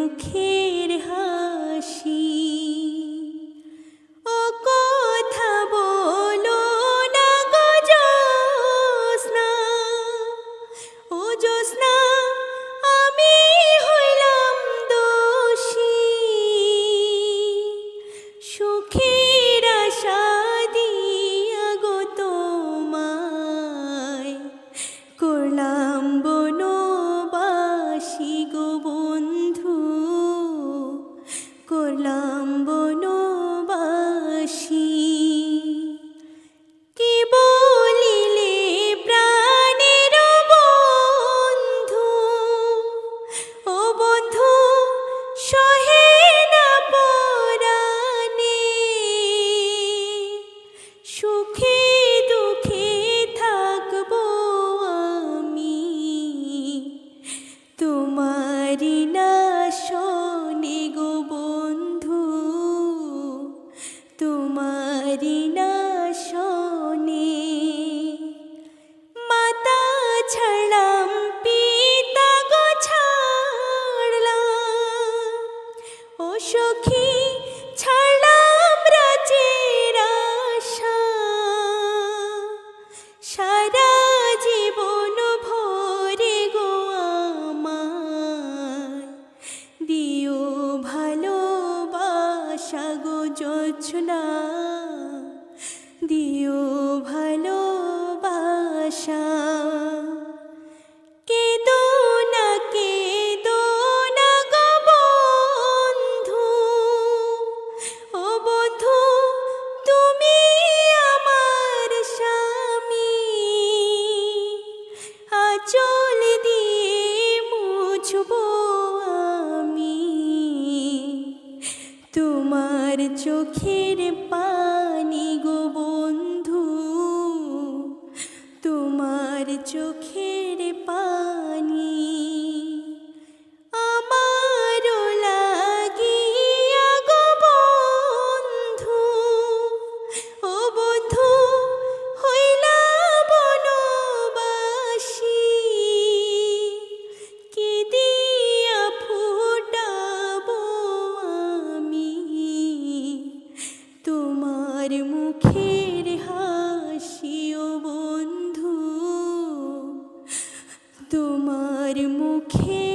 মুখের হাসি। ও কথা বলো না গো জ্যোৎস্না, ও জ্যোৎস্না আমি হইলাম দোষী। সুখের আশা দিয়া গো তোমায় করলাম বনবাসী গো বন্ধু, করলাম বনবাসী। কি বলিলে প্রাণের বন্ধু, ও বন্ধু সহে না পরাণে। সুখে দুঃখে থাকবো আমি তোমারি না শোনে গো বন্ধু, তোমারি না শোনে। মাতা ছাড়লাম পিতা গো ছাড়লাম, ও সখী ছাড়লাম রাজের আশা। সারা জীবন ভরে গো আমায় দিও ভালোবাসা গো জ্যোৎস্না, দিও ভালোবাসা। কেঁদো না গো বন্ধু, ও বন্ধু তুমি আমার স্বামী। আঁচল দিয়ে মুছবো আমি তোমার চোখের পানি গো বন্ধু, তোমার চোখের পানি। আমারও লাগিয়া গো বন্ধু, ও বন্ধু হইলা বনবাসী। কি দিয়া ফুটাবো আমি তোমার মুখের হাসি, ও বন্ধু তোমার মুখে